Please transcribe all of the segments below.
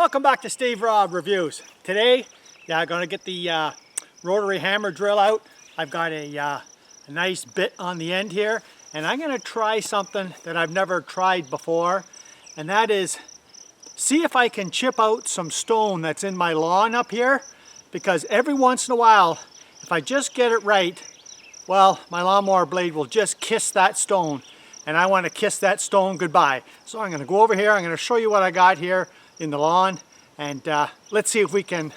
Welcome back to Steve Robb Reviews. Today, I'm going to get the rotary hammer drill out. I've got a nice bit on the end here, and I'm going to try something that I've never tried before, and that is see if I can chip out some stone that's in my lawn up here, because every once in a while, if I just get it right, well, my lawnmower blade will just kiss that stone, and I want to kiss that stone goodbye. So I'm going to go over here, I'm going to show you what I got here in the lawn, and let's see if we can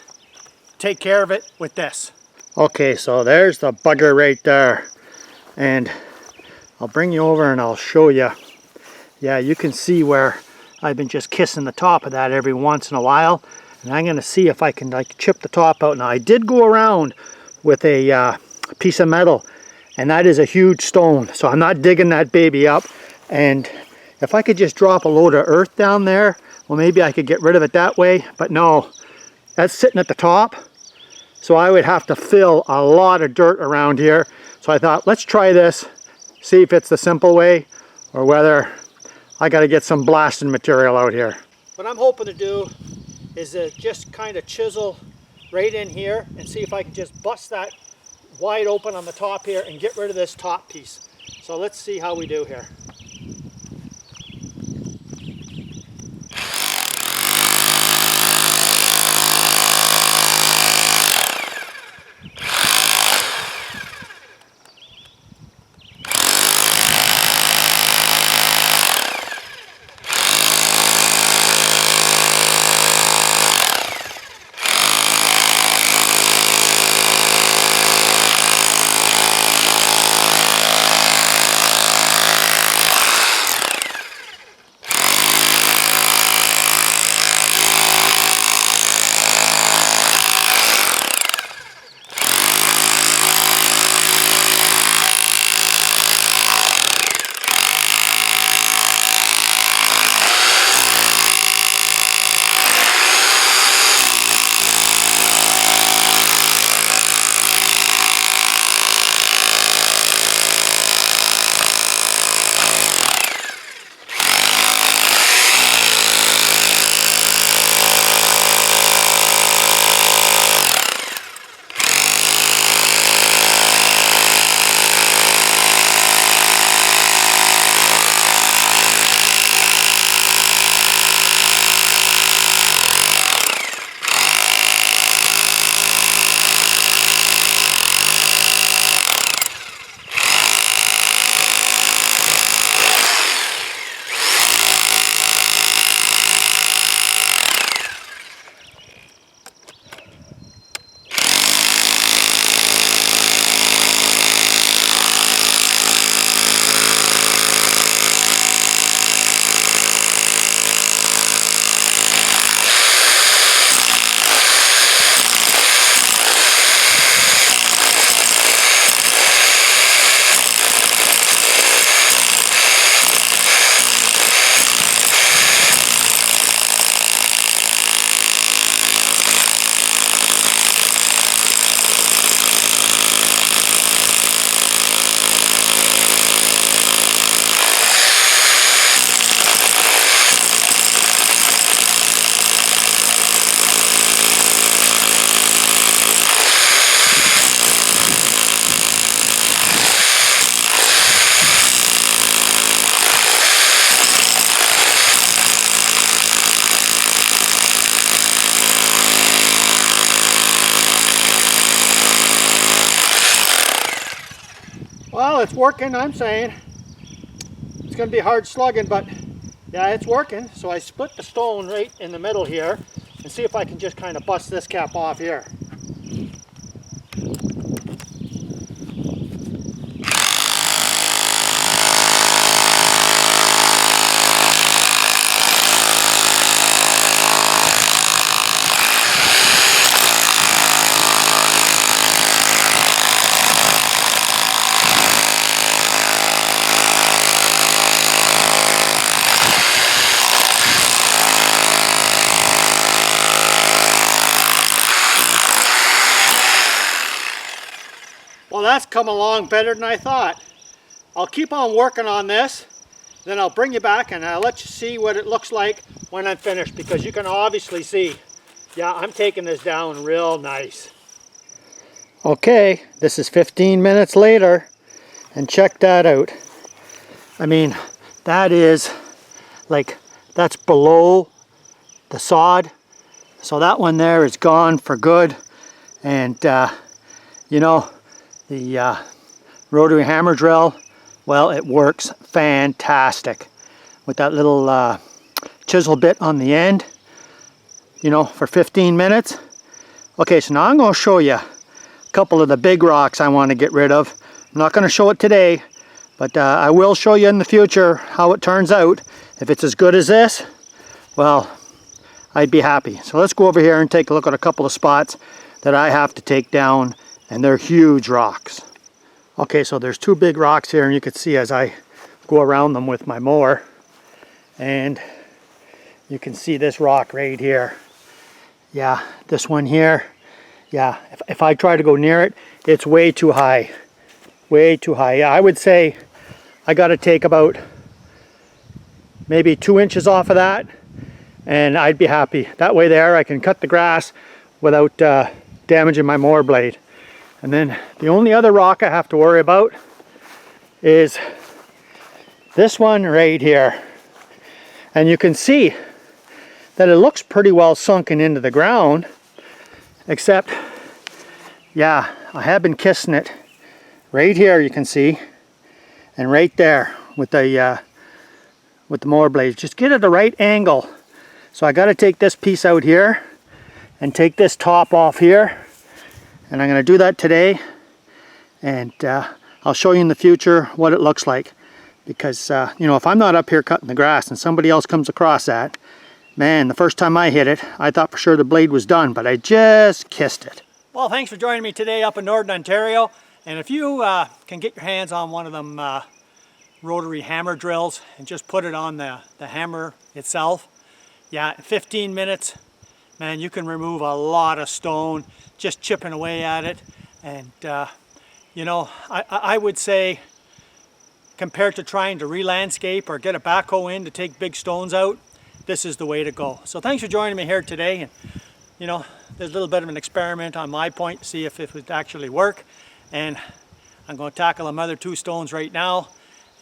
take care of it with this. Okay, so there's the bugger right there, and I'll bring you over and I'll show you. Yeah, you can see where I've been just kissing the top of that every once in a while, and I'm going to see if I can like chip the top out. Now I did go around with a piece of metal, and that is a huge stone, so I'm not digging that baby up. And if I could just drop a load of earth down there, well, maybe I could get rid of it that way, but no, that's sitting at the top, so I would have to fill a lot of dirt around here. So I thought, let's try this, see if it's the simple way or whether I got to get some blasting material out here. What I'm hoping to do is just kind of chisel right in here and see if I can just bust that wide open on the top here and get rid of this top piece. So let's see how we do here. Well, it's working, I'm saying. It's going to be hard slugging, but yeah, it's working. So I split the stone right in the middle here and see if I can just kind of bust this cap off here. Well, that's come along better than I thought. I'll keep on working on this, then I'll bring you back and I'll let you see what it looks like when I'm finished, because you can obviously see, yeah, I'm taking this down real nice. Okay, this is 15 minutes later, and check that out. I mean, that is like, that's below the sod. So that one there is gone for good. And you know, the rotary hammer drill, well, it works fantastic with that little chisel bit on the end, you know, for 15 minutes. Okay, so now I'm going to show you a couple of the big rocks I want to get rid of. I'm not going to show it today, but I will show you in the future how it turns out. If it's as good as this, well, I'd be happy. So let's go over here and take a look at a couple of spots that I have to take down, and they're huge rocks. Okay, so there's two big rocks here, and you can see as I go around them with my mower, and you can see this rock right here. Yeah, this one here, yeah, if I try to go near it, it's way too high. Way too high. Yeah, I would say I got to take about maybe 2 inches off of that, and I'd be happy. That way there I can cut the grass without damaging my mower blade. And then the only other rock I have to worry about is this one right here. And you can see that it looks pretty well sunken into the ground, except, yeah, I have been kissing it right here, you can see, and right there with the mower blade. Just get at the right angle. So I got to take this piece out here and take this top off here, and I'm going to do that today, and I'll show you in the future what it looks like, because you know, if I'm not up here cutting the grass and somebody else comes across that, man, the first time I hit it, I thought for sure the blade was done, but I just kissed it. Well, thanks for joining me today up in Northern Ontario. And if you can get your hands on one of them rotary hammer drills and just put it on the hammer itself, yeah, 15 minutes, man, you can remove a lot of stone just chipping away at it. And you know, I would say, compared to trying to re-landscape or get a backhoe in to take big stones out, this is the way to go. So thanks for joining me here today. And you know, there's a little bit of an experiment on my point to see if it would actually work. And I'm going to tackle them other 2 stones right now,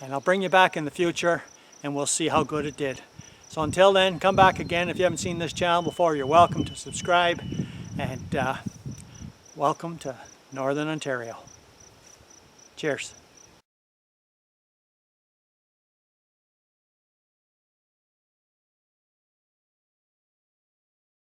and I'll bring you back in the future and we'll see how good it did. So until then, come back again. If you haven't seen this channel before, you're welcome to subscribe, and welcome to Northern Ontario. Cheers.